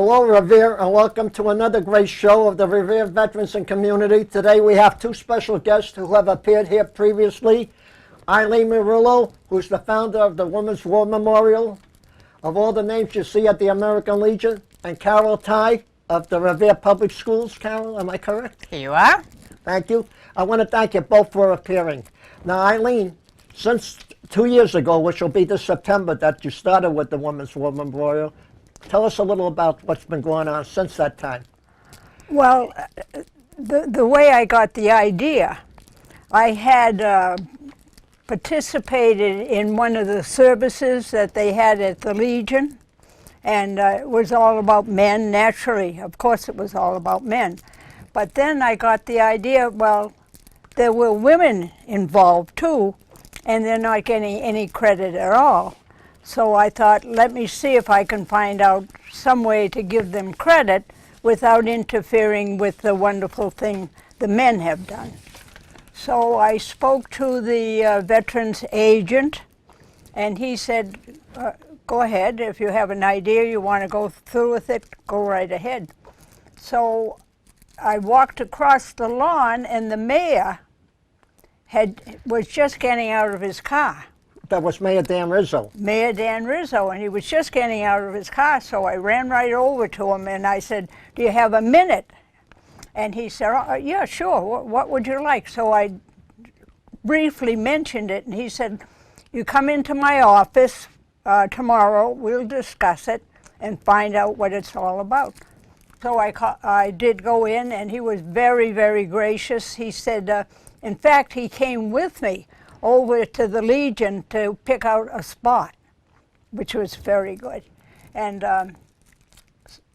Hello, Revere, and welcome to another great show of the Revere Veterans and Community. Today we have two special guests who have appeared here previously. Eileen Merullo, who's the founder of the Women's War Memorial, of all the names you see at the American Legion, and Carol Ty of the Revere Public Schools. Carol, am I correct? Here you are. Thank you. I want to thank you both for appearing. Now, Eileen, since 2 years ago, which will be this September, that you started with the Women's War Memorial, tell us a little about what's been going on since that time. Well, the way I got the idea, I had participated in one of the services that they had at the Legion, and it was all about men, naturally. Of course it was all about men. But then I got the idea, well, there were women involved too, and they're not getting any credit at all. So I thought, let me see if I can find out some way to give them credit without interfering with the wonderful thing the men have done. So I spoke to the veterans agent, and he said, go ahead, if you have an idea, you want to go through with it, go right ahead. So I walked across the lawn, and the mayor was just getting out of his car. That was Mayor Dan Rizzo. Mayor Dan Rizzo, and he was just getting out of his car, so I ran right over to him and I said, do you have a minute? And he said, oh, yeah, sure, what would you like? So I briefly mentioned it, and he said, you come into my office tomorrow, we'll discuss it and find out what it's all about. So I did go in, and he was very, very gracious. He said, in fact, he came with me over to the Legion to pick out a spot, which was very good. And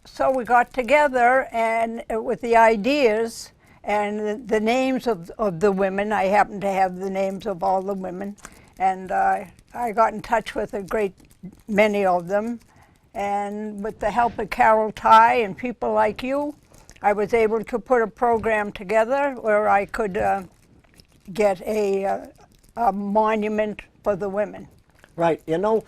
so we got together and with the ideas and the names of the women. I happen to have the names of all the women. And I got in touch with a great many of them. And with the help of Carol Ty and people like you, I was able to put a program together where I could get a monument for the women. Right. You know,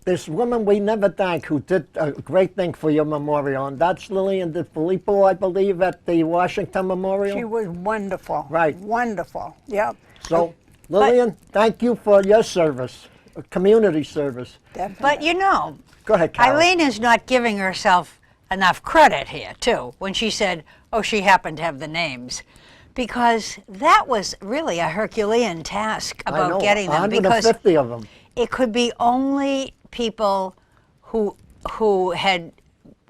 this woman we never thank who did a great thing for your memorial, and that's Lillian DeFilippo, I believe, at the Washington Memorial. She was wonderful. Right. Wonderful. Yep. So, Lillian, thank you for your service, community service. Definitely. But you know, Go ahead, Carol. Eileen is not giving herself enough credit here, too, when she said, oh, she happened to have the names. Because that was really a Herculean task about getting them. 150 because of them. it could be only people who had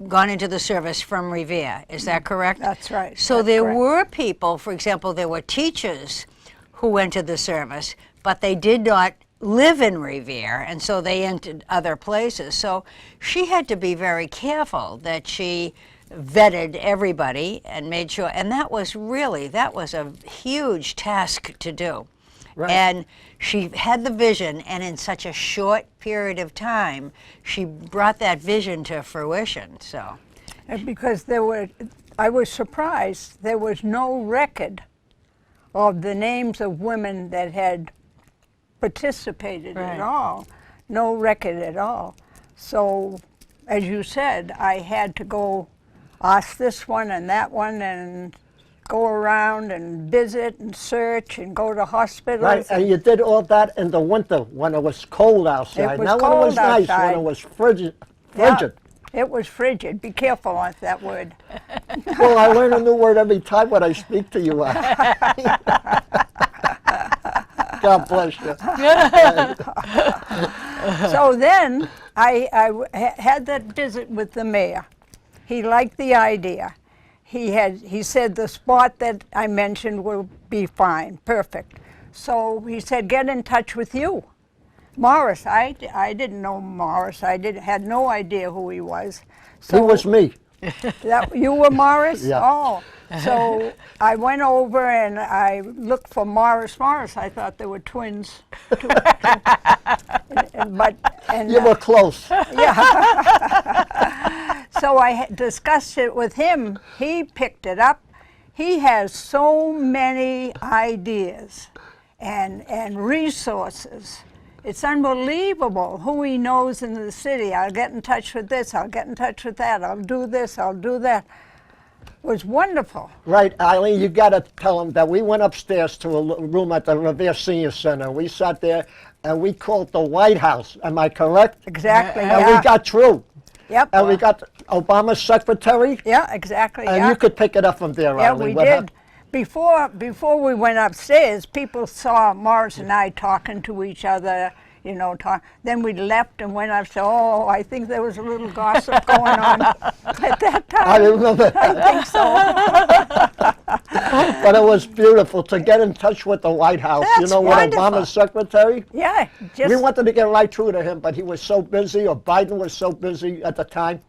gone into the service from Revere. Is that correct? That's right. So That's there correct. were people, for example, there were teachers who entered the service, but they did not live in Revere, and so they entered other places. So she had to be very careful that she vetted everybody and made sure, and that was a huge task to do. Right. And she had the vision, and in such a short period of time, she brought that vision to fruition. So, And because I was surprised, there was no record of the names of women that had participated Right. at all. No record at all. So, as you said, I had to go ask this one and that one and go around and visit and search and go to hospitals. Right, and you did all that in the winter when it was cold outside. It was Not when it was cold nice, when outside. it was frigid. Yeah, it was frigid. Be careful with that word. Well, I learn a new word every time when I speak to you. God bless you. So then I had that visit with the mayor. He liked the idea. He said the spot that I mentioned will be fine, perfect. So he said, get in touch with you. Morris, I didn't know Morris. Had no idea who he was. So He was me. you were Morris? Yeah. Oh. So I went over and I looked for Morris. I thought they were twins. You were close. Yeah. So I discussed it with him. He picked it up. He has so many ideas and resources. It's unbelievable who he knows in the city. I'll get in touch with this, I'll get in touch with that, I'll do this, I'll do that. It was wonderful. Right, Eileen, you got to tell them that we went upstairs to a room at the Revere Senior Center. We sat there and we called the White House. Am I correct? Exactly, And yeah. we got through. Yep. And we got Obama's secretary. Yeah, exactly, And yeah. you could pick it up from there, Yeah, Eileen. we with her. did. Before we went upstairs, people saw Morris and I talking to each other, you know, then we left and went upstairs. Oh, I think there was a little gossip going on at that time. I remember. I think so. But it was beautiful to get in touch with the White House. You That's know what, wonderful. Obama's secretary? Yeah, just We wanted to get right through to him, but he was so busy, or Biden was so busy at the time.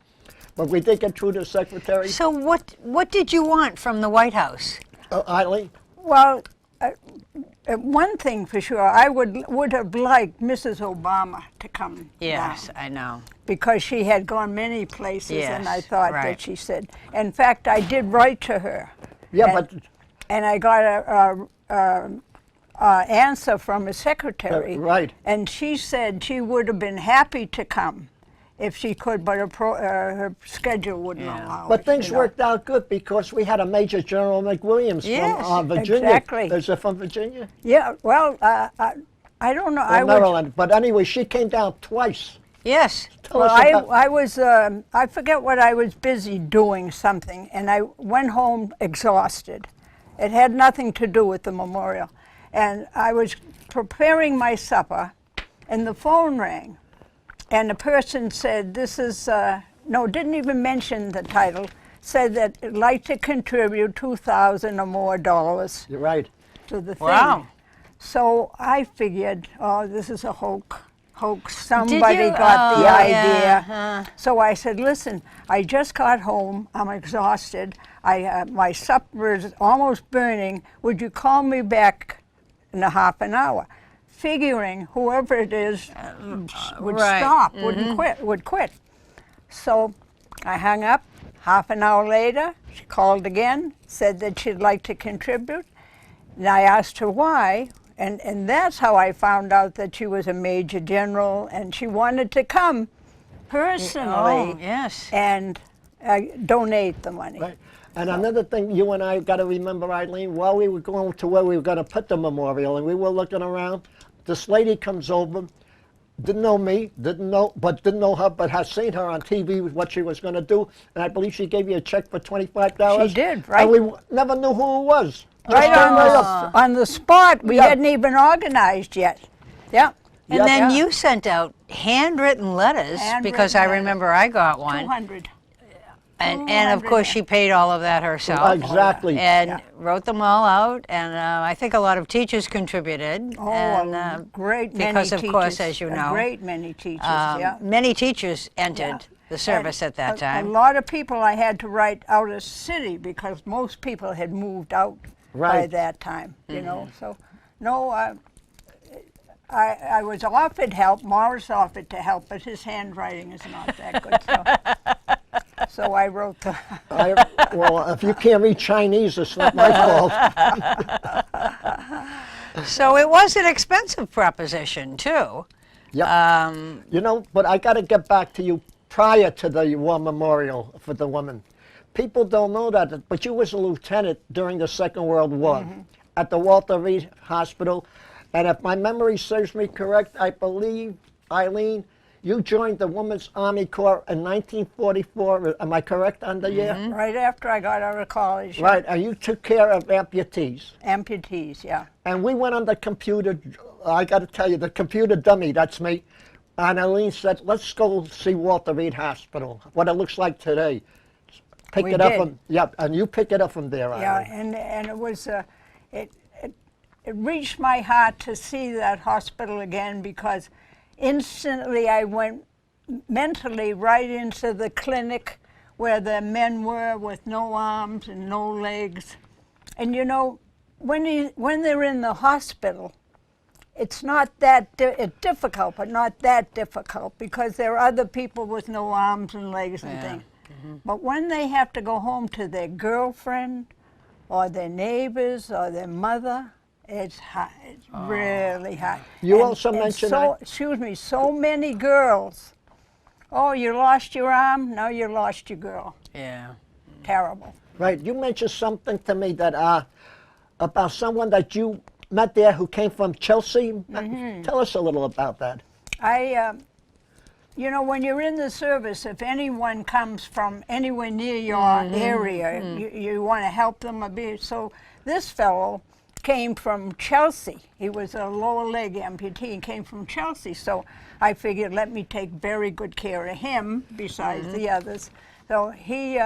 But we did get through to the secretary. So what did you want from the White House? Eileen? well. One thing for sure, I would have liked Mrs. Obama to come Yes, down I know. because she had gone many places, and I Yes, thought right. that she said. In fact, I did write to her. Yeah, And- but And I got a answer from a secretary. right. And she said she would have been happy to come if she could, but her schedule wouldn't Yeah. allow But it. things you know. worked out good because we had a Major General McWilliams Yes, from Virginia. exactly. Is it from Virginia? Yeah, well, I don't know. Or Maryland. But anyway, she came down twice. Yes. Tell Well, us about. I was, I forget what I was busy doing something, and I went home exhausted. It had nothing to do with the memorial. And I was preparing my supper, and the phone rang. And the person said, this is, no, didn't even mention the title, said that it'd like to contribute $2,000 or more You're right. to the thing. Wow. So I figured, oh, this is a hoax. Somebody you? got the Oh, idea. yeah, So I said, listen, I just got home. I'm exhausted. My supper is almost burning. Would you call me back in a half an hour? Figuring whoever it is would right. stop, would quit. So I hung up. Half an hour later, she called again, said that she'd like to contribute. And I asked her why, and that's how I found out that she was a major general, and she wanted to come personally Oh, yes. and donate the money. Right. And another thing you and I got to remember, Eileen, while we were going to where we were going to put the memorial and we were looking around, this lady comes over, didn't know me, didn't know her, but has seen her on TV with what she was going to do. And I believe she gave you a check for $25. She did, right. And we never knew who it was. Just Right came up. on the spot. We Yeah. hadn't even organized yet. Yeah. And Yeah. then Yeah. you sent out handwritten letters because I Handwritten remember I got one. 200. And of course she paid all of that herself. Exactly. And Yeah. wrote them all out. And I think a lot of teachers contributed. Oh, and, a great many because of teachers. course, as you know, A great many teachers, yeah. many teachers entered the service And at that time. A lot of people I had to write out of city because most people had moved out by Right. that time, you know. So, no, I was offered help. Morris offered to help, but his handwriting is not that good. So I wrote the. Well, if you can't read Chinese, it's not my fault. So it was an expensive proposition too. Yep. You know, but I got to get back to you prior to the war memorial for the women. People don't know that, but you was a lieutenant during the Second World War at the Walter Reed Hospital. And if my memory serves me correct, I believe, Eileen, you joined the Women's Army Corps in 1944. Am I correct on the year? Right after I got out of college. Right, and you took care of amputees. Amputees, yeah. And we went on the computer, I got to tell you, the computer dummy, that's me. And Eileen said, let's go see Walter Reed Hospital, what it looks like today. Pick We it up did. from, yep, and you pick it up from there, Yeah, Eileen. and it was, it reached my heart to see that hospital again because instantly I went mentally right into the clinic where the men were with no arms and no legs. And you know, when they're in the hospital, it's not that, it's difficult, but not that difficult because there are other people with no arms and legs and things. But when they have to go home to their girlfriend or their neighbors or their mother, It's hot. It's really hot. You also and mentioned so, excuse me, so many girls. Oh, you lost your arm? Now you lost your girl. Yeah. Terrible. Right, you mentioned something to me that about someone that you met there who came from Chelsea. Tell us a little about that. You know, when you're in the service, if anyone comes from anywhere near your area, you want to help them a bit. So this fellow came from Chelsea. He was a lower leg amputee and came from Chelsea. So I figured, let me take very good care of him besides the others. So he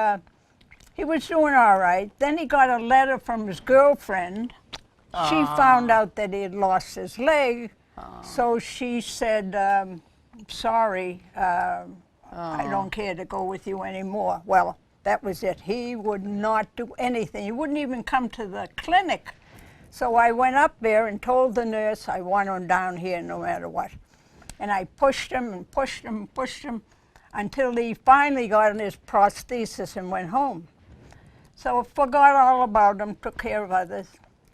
was doing all right. Then he got a letter from his girlfriend. She found out that he had lost his leg. So she said, sorry, I don't care to go with you anymore. Well, that was it. He would not do anything. He wouldn't even come to the clinic. So I went up there and told the nurse I want him down here no matter what. And I pushed him and pushed him and pushed him until he finally got in his prosthesis and went home. So I forgot all about him, took care of others.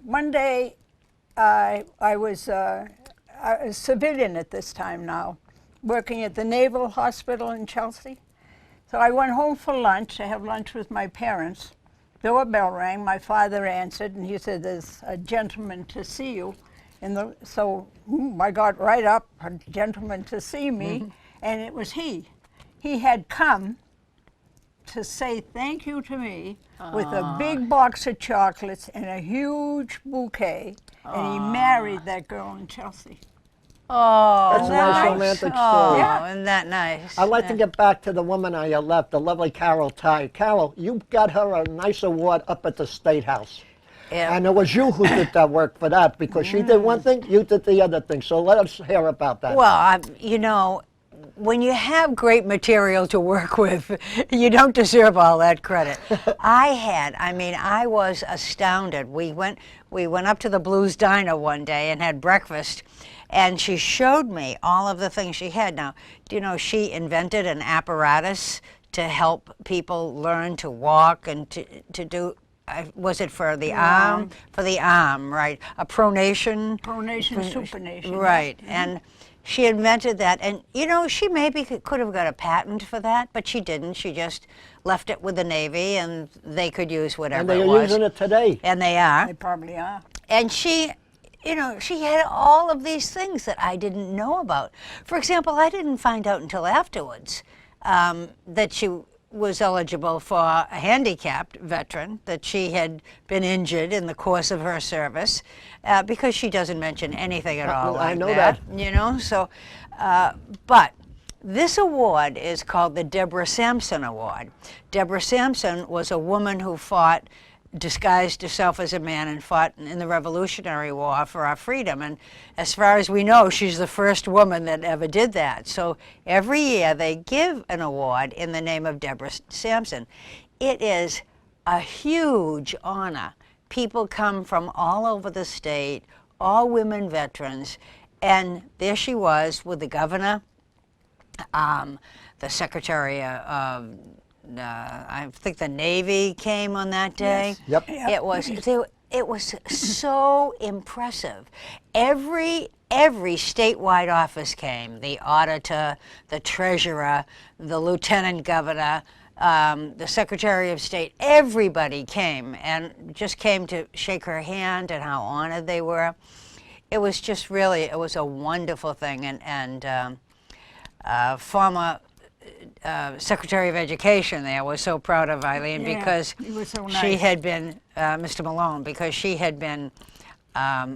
One day, I was a civilian at this time now, working at the Naval Hospital in Chelsea. So I went home for lunch. I have lunch with my parents. Doorbell rang. My father answered, and he said, "There's a gentleman to see you." So I got right up, a gentleman to see me, and it was he. He had come to say thank you to me with a big box of chocolates and a huge bouquet, and he married that girl in Chelsea. Oh, That's a nice romantic story. Yeah. Isn't that nice? I'd like to get back to the woman on your left, the lovely Carol Ty. Carol, you got her a nice award up at the State House. Yeah. And it was you who did that work for that, because she did one thing, you did the other thing. So let us hear about that. Well, you know, when you have great material to work with, you don't deserve all that credit. I was astounded. We went up to the Blues Diner one day and had breakfast, and she showed me all of the things she had. Now, do you know she invented an apparatus to help people learn to walk and to do, was it for the arm? For the arm, right. A pronation. Pronation, supination. Right, and she invented that, and you know, she maybe could have got a patent for that, but she didn't. She just left it with the Navy, and they could use whatever and they it are was. using it today. And they are. They probably are. And she, you know, she had all of these things that I didn't know about. For example, I didn't find out until afterwards that she was eligible for a handicapped veteran, that she had been injured in the course of her service, because she doesn't mention anything at all like I know that. you know, so, but this award is called the Deborah Sampson Award. Deborah Sampson was a woman who fought, disguised herself as a man and fought in the Revolutionary War for our freedom. And as far as we know, she's the first woman that ever did that. So every year they give an award in the name of Deborah Sampson. It is a huge honor. People come from all over the state, all women veterans, and there she was with the governor, the secretary of I think the Navy came on that day. Yep. It was so impressive. Every statewide office came. The auditor, the treasurer, the lieutenant governor, the secretary of state. Everybody came and just came to shake her hand and how honored they were. It was just really, it was a wonderful thing. And former Secretary of Education there was so proud of Eileen, because he was so nice. she had been, Mr. Malone, because she had been,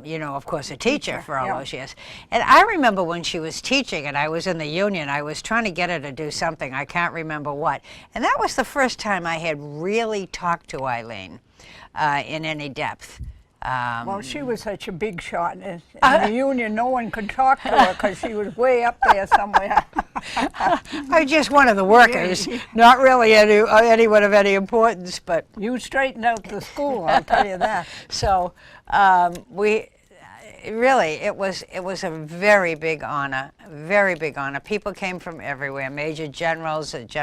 you know, of course, a teacher for all those years. And I remember when she was teaching and I was in the union, I was trying to get her to do something, I can't remember what. And that was the first time I had really talked to Eileen in any depth. Well, she was such a big shot. In the union, no one could talk to her because she was way up there somewhere. I was just one of the workers, not really anyone of any importance, but You straightened out the school, I'll tell you that. so really, it was a very big honor, very big honor. People came from everywhere, major generals, it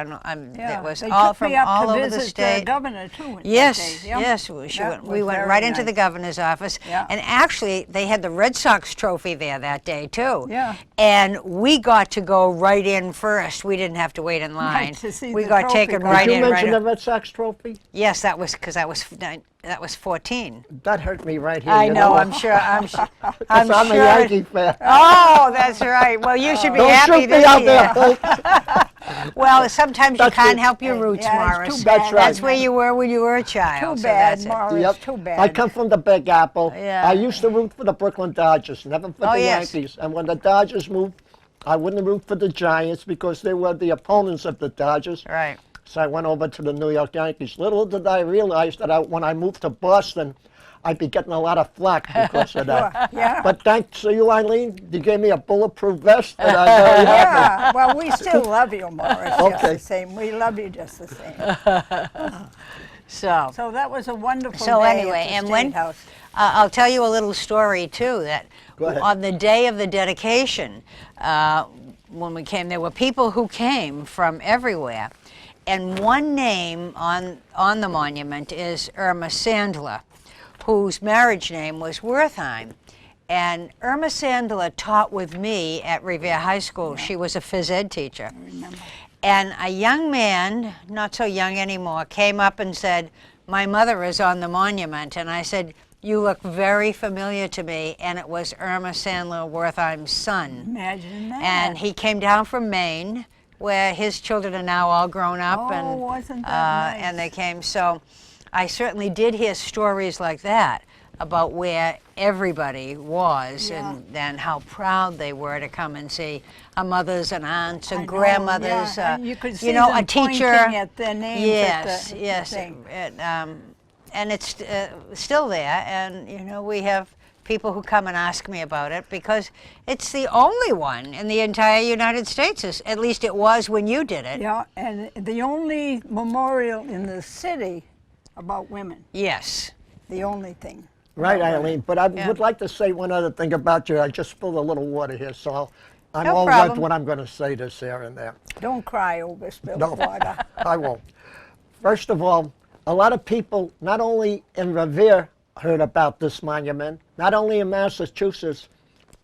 was they all took from me up all to over the visit state. The governor too. In Yes, those days. Yep. yes, we went very right into the nice. governor's office, Yeah. and actually they had the Red Sox trophy there that day too. Yeah. And we got to go right in first. We didn't have to wait in line. Right, to see we the got trophy. taken Did right Did you in. mention Right the Red Sox trophy? Yes, that was because that was 14. That hurt me right here. I you know. I'm sure. I'm sure. I'm I'm a sure. Yankee fan. Oh, that's right. Well, you should be Don't happy shoot me this out year. there, folks. Well, sometimes you That's can't it. help your roots, Yeah, it's Morris. too bad. That's right. That's where you were when you were a child. Too so bad, that's it. Morris. Yep. Too bad. I come from the Big Apple. Yeah. I used to root for the Brooklyn Dodgers, never for Oh, the yes. Yankees. And when the Dodgers moved, I wouldn't root for the Giants because they were the opponents of the Dodgers. Right. So I went over to the New York Yankees. Little did I realize that when I moved to Boston, I'd be getting a lot of flack because of that. Sure, yeah. But thanks to you, Eileen, you gave me a bulletproof vest, and I'm very happy. Yeah, well, we still love you, Morris, just Okay. the same. We love you just the same. So. So that was a wonderful So day anyway, at the and State when House. I'll tell you a little story too. That Go ahead. on the day of the dedication, when we came, there were people who came from everywhere, and one name on the monument is Irma Sandler, whose marriage name was Wertheim. And Irma Sandler taught with me at Revere High School. She was a phys ed teacher. I remember. And a young man, not so young anymore, came up and said, "My mother is on the monument." And I said, "You look very familiar to me." And it was Irma Sandler Wertheim's son. Imagine that. And he came down from Maine, where his children are now all grown up. Oh, and, wasn't that nice? And they came. So I certainly did hear stories like that about where everybody was Yeah. and how proud they were to come and see our mothers and aunts and I know, grandmothers. yeah. And you could see know, them a teacher. pointing at their names Yes, at the yes. thing. And it's still there. And, you know, we have people who come and ask me about it because it's the only one in the entire United States. At least it was when you did it. Yeah, and the only memorial in the city about women, Yes. the only thing. Right, Eileen. But I Yeah. would like to say one other thing about you. I just spilled a little water here, so I'm No all problem. wet when I'm going to say this here and there. Don't cry over spilled No, water. I won't. First of all, a lot of people, not only in Revere, heard about this monument, not only in Massachusetts,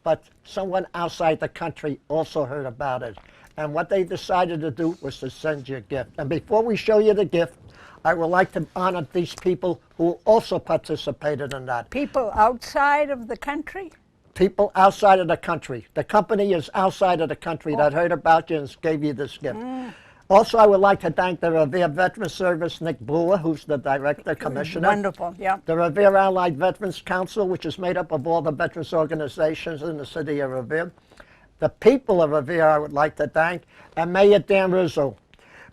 but someone outside the country also heard about it. And what they decided to do was to send you a gift. And before we show you the gift, I would like to honor these people who also participated in that. People outside of the country? People outside of the country. The company is outside of the country that heard about you and gave you this gift. Also, I would like to thank the Revere Veteran Service, Nick Brewer, who's the Director Commissioner. Wonderful, yeah. The Revere Allied Veterans Council, which is made up of all the veterans organizations in the city of Revere. The people of Revere I would like to thank, and Mayor Dan Rizzo.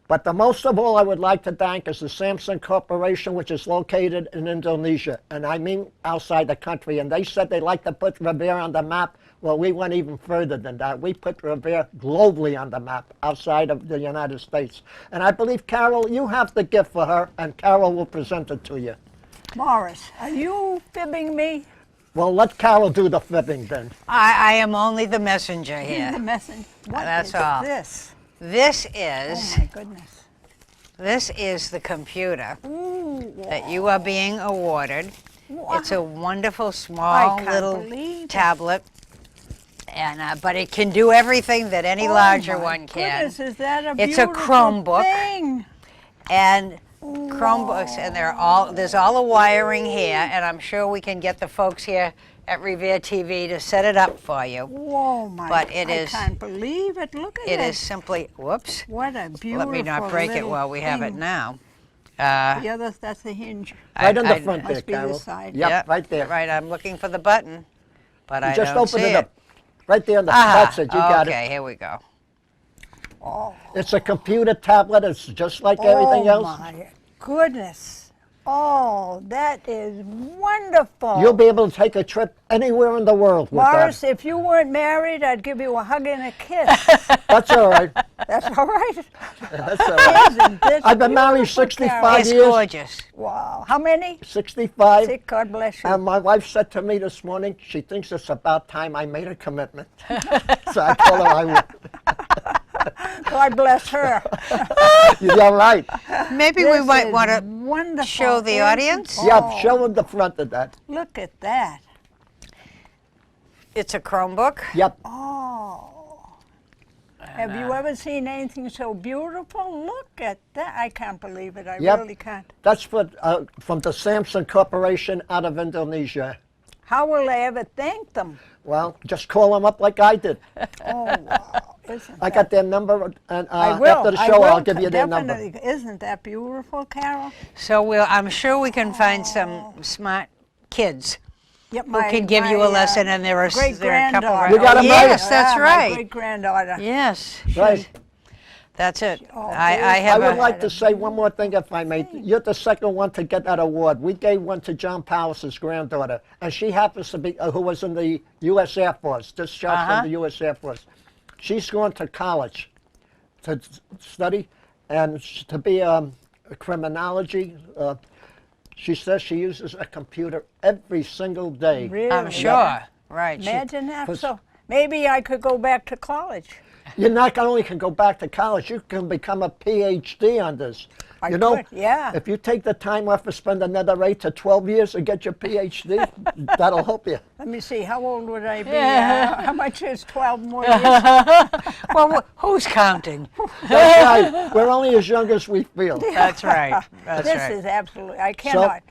But the most of all I would like to thank is the Samson Corporation, which is located in Indonesia, and I mean outside the country. And they said they'd like to put Revere on the map. Well, we went even further than that. We put Revere globally on the map outside of the United States. And I believe, Carol, you have the gift for her, and Carol will present it to you. Morris, are you fibbing me? Well, let Carol do the fibbing then. I am only the messenger He's here. the messenger. What That's is all. this? This Oh is my goodness. this is the computer Ooh, that you are being awarded. It's a wonderful small can't little believe it. tablet, and but it can do everything that any larger oh my one can. Goodness, is that a It's a beautiful Chromebook. thing? And Chromebooks, and there's all the wiring here, and I'm sure we can get the folks here at Revere TV to set it up for you. Whoa, my! But it is- I can't believe it. Look at It it. is simply, whoops, What a beautiful. let me not break it little while we have it thing. now. The other, that's the hinge. Right on the I- front there, must be the Carol. side. Yep, right there. Right, I'm looking for the button, but I Just don't open see it up. Right there on the that's it. You got okay, it. here we go. Oh, It's a computer tablet. It's just like everything else. my goodness. Oh, that is wonderful. You'll be able to take a trip anywhere in the world with Morris, that. if you weren't married, I'd give you a hug and a kiss. That's all right. That's all right. That's all right. Isn't this I've been married beautiful, 65 Carol? It's years. gorgeous. Wow. How many? 65. Sick, God bless you. And my wife said to me this morning, she thinks it's about time I made a commitment. So I told her I would. God bless her. You're right. Maybe we might want to wonderful. show the isn't audience. it? Yeah, Oh, show them the front of that. Look at that. It's a Chromebook. Yep. Oh. Have you ever seen anything so beautiful? Look at that. I can't believe it. I Yep. really can't. That's from the Samsung Corporation out of Indonesia. How will I ever thank them? Well, just call them up like I did. Oh, wow. Isn't I that got their number, and I will. after the show, I'll give you their number. Definitely. Isn't that beautiful, Carol? So I'm sure we can find some smart kids Yep, who can give you a lesson, and there are a couple. great-granddaughter. You got 'em Yes, right. that's My right. great-granddaughter. Yes, Right. that's it. Oh, I I have would a. like to say one more thing, if I may. You're the second one to get that award. We gave one to John Powers' granddaughter, and she happens to be, who was in the U.S. Air Force, discharged from the U.S. Air Force. She's going to college to study and to be a criminology. She says she uses a computer every single day. Really? I'm sure. Right. Imagine that. Cause- So maybe I could go back to college. You not only can go back to college, you can become a PhD on this. I You know, could, yeah. if you take the time off to spend another 8 to 12 years to get your PhD, that'll help you. Let me see. How old would I be? Yeah. How much is 12 more years? Well, who's counting? That's right. We're only as young as we feel. That's right. That's This right. is absolutely. I cannot.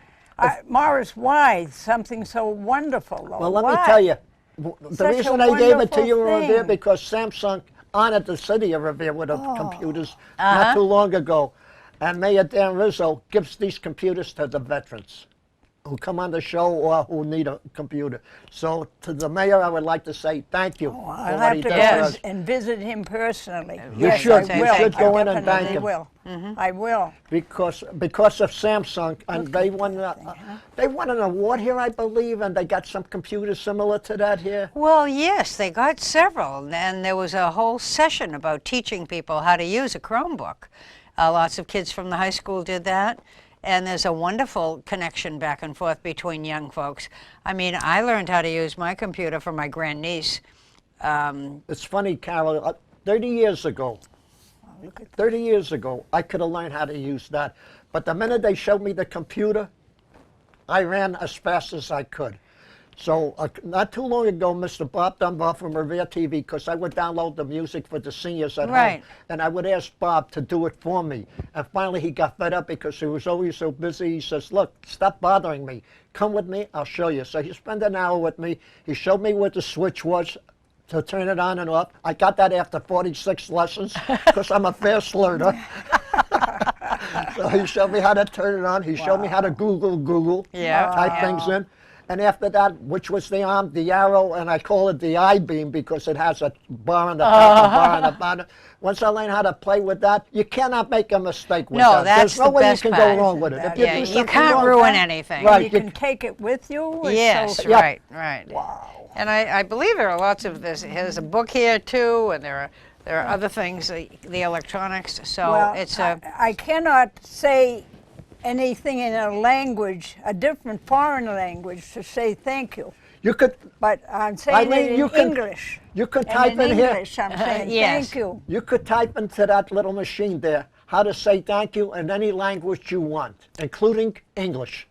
Morris, why something so wonderful? Though? Well, let me Why? tell you, the Such a reason I gave it to wonderful you, Revere, thing. because Samsung honored the city of Revere with computers Uh-huh. not too long ago. And Mayor Dan Rizzo gives these computers to the veterans who come on the show or who need a computer. So to the mayor, I would like to say thank you for I'll what have he to does go for us. and visit him personally. You Yes, should. I You will. should I go in and definitely thank him. will. I will. Because of Samsung, and they won an award here, I believe, and they got some computers similar to that here. Well, yes, they got several, and there was a whole session about teaching people how to use a Chromebook. Lots of kids from the high school did that, and there's a wonderful connection back and forth between young folks. I mean, I learned how to use my computer from my grandniece. It's funny, Carol, 30 years ago, 30 years ago, I could have learned how to use that. But the minute they showed me the computer, I ran as fast as I could. So not too long ago, Mr. Bob Dunbar from Revere TV, because I would download the music for the seniors at Right. home, and I would ask Bob to do it for me. And finally, he got fed up because he was always so busy. He says, "Look, stop bothering me. Come with me, I'll show you." So he spent an hour with me. He showed me where the switch was to turn it on and off. I got that after 46 lessons because I'm a fast learner. So he showed me how to turn it on. He showed me how to Google, Yeah. type things in. And after that, which was the arm, the arrow, and I call it the I-beam because it has a bar on the top, a bar on the bottom. Once I learned how to play with that, you cannot make a mistake with No, that. that's There's no the way best you can part. go wrong with it. If you Yeah, do you something can't wrong, ruin anything. Right. You can take it with you. It's Yes, so- Yeah. right. Wow. And I believe there are lots of this. There's a book here too, and there are other things, the electronics. So Well, it's I cannot say anything in a language, a different foreign language, to say thank you. You could, But I'm saying Eileen, it in you can- English. you could And type in here. English, I'm saying Yes. thank you. You could type into that little machine there how to say thank you in any language you want, including English.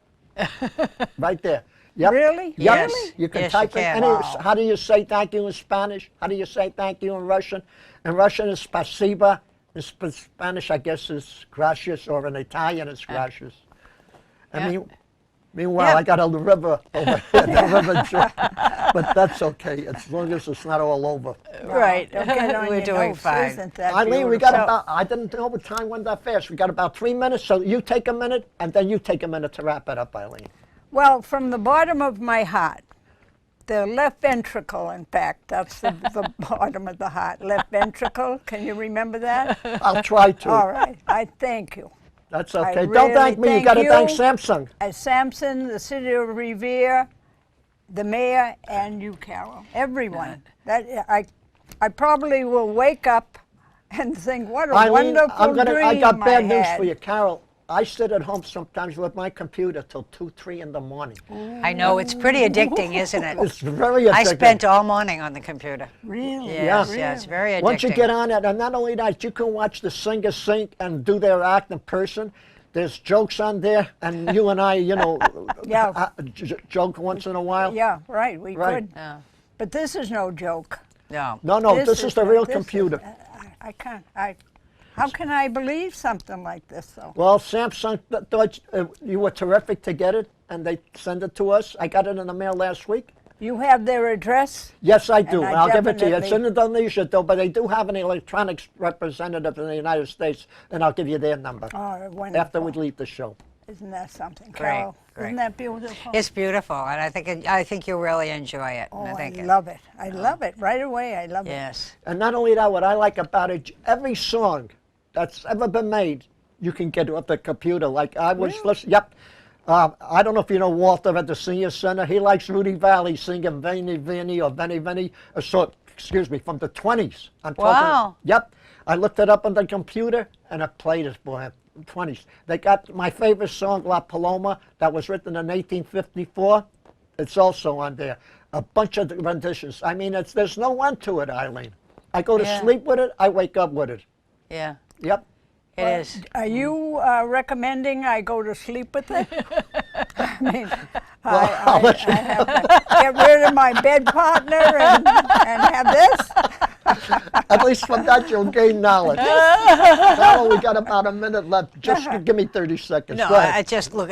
Right there. Yep. Really? Yep. Yes. You can Yes, you type in can. any. Wow. How do you say thank you in Spanish? How do you say thank you in Russian? In Russian is spasiba. In Spanish, I guess, is gracias, or in Italian, it's gracias. Yeah. Meanwhile, Yeah. I got a river over here, the River Jordan. But that's okay, as long as it's not all over. right. Don't get on We're your doing notes. fine. Isn't that Eileen, we got beautiful? about, I didn't know the time went that fast. We got about 3 minutes, so you take a minute, and then you take a minute to wrap it up, Eileen. Well, from the bottom of my heart, the left ventricle, in fact, that's the bottom of the heart. Left ventricle, can you remember that? I'll try to. All right, I thank you. That's I okay. really Don't thank me. You got to you. thank Samsung. Sampson, the city of Revere, the mayor, and you, Carol. Everyone. I probably will wake up and think, what a Eileen, wonderful dream I got bad news had. for you, Carol. I sit at home sometimes with my computer till 2, 3 in the morning. I know, it's pretty addicting, isn't it? It's very addictive. I spent all morning on the computer. Really? Yes, Yeah. yes, very addicting. Once you get on it, and not only that, you can watch the singers sing and do their act in person. There's jokes on there, and you and I, Yeah. Joke once in a while. Yeah, right, we Right. could. Yeah. But this is no joke. No. No, this is the real computer. I can't. How can I believe something like this, though? Well, Samsung thought you were terrific to get it, and they send it to us. I got it in the mail last week. You have their address? Yes, I do. And I'll give it to you. It's in definitely- Indonesia, though, but they do have an electronics representative in the United States, and I'll give you their number Oh, wonderful. after we leave the show. Isn't that something, Great, Carol? great. Isn't that beautiful? It's beautiful, and I think you'll really enjoy it. Oh, I think love it. I love it. Right away, I love it. Yes. And not only that, what I like about it, every song that's ever been made, you can get off the computer. Like I was listening, yep. I don't know if you know Walter at the Senior Center. He likes Rudy Valley singing Veni Veni or Veni Veni, excuse me, from the 20s. I'm talking, Wow. Yep. I looked it up on the computer and I played it for him. 20s. They got my favorite song, La Paloma, that was written in 1854. It's also on there. A bunch of renditions. I mean, there's no end to it, Eileen. I go to Yeah. sleep with it. I wake up with it. Yeah. Yep. It is. Are you recommending I go to sleep with it? I mean, I'll let you I have to get rid of my bed partner and have this? At least from that, you'll gain knowledge. Carol, we got about a minute left. Just give me 30 seconds. No, Go ahead. I just look.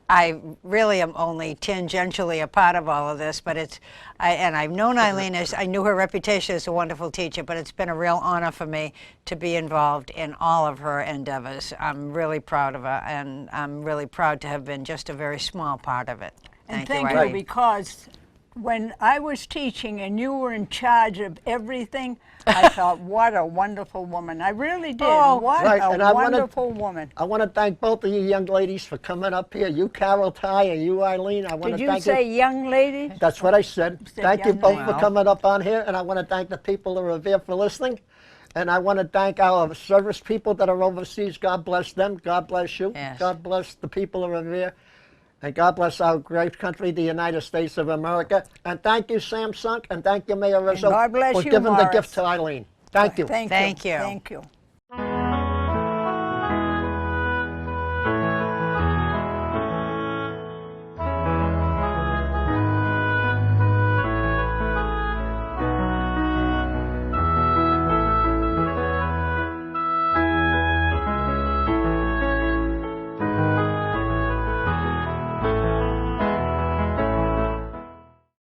I really am only tangentially a part of all of this, but and I've known Eileen as I knew her reputation as a wonderful teacher, but it's been a real honor for me to be involved in all of her endeavors. I'm really proud of her, and I'm really proud to have been just a very small part of it. And Thank you, thank you, Eileen. because when I was teaching and you were in charge of everything, I thought, what a wonderful woman. I really did. Oh, what right, a and I wanna- wonderful woman. I want to thank both of you young ladies for coming up here. You, Carol Ty, and you, Eileen. I want Did to you thank say you. young lady? That's what I said. said Thank you young both lady. for coming up on here, and I want to thank the people of Revere for listening. And I want to thank our service people that are overseas. God bless them. God bless you. Yes. God bless the people of Revere. And God bless our great country, the United States of America. And thank you, Samsung, and thank you, Mayor Rizzo, God bless for you, giving the Morris. gift to Eileen. Thank you. Thank Thank you. you. Thank you.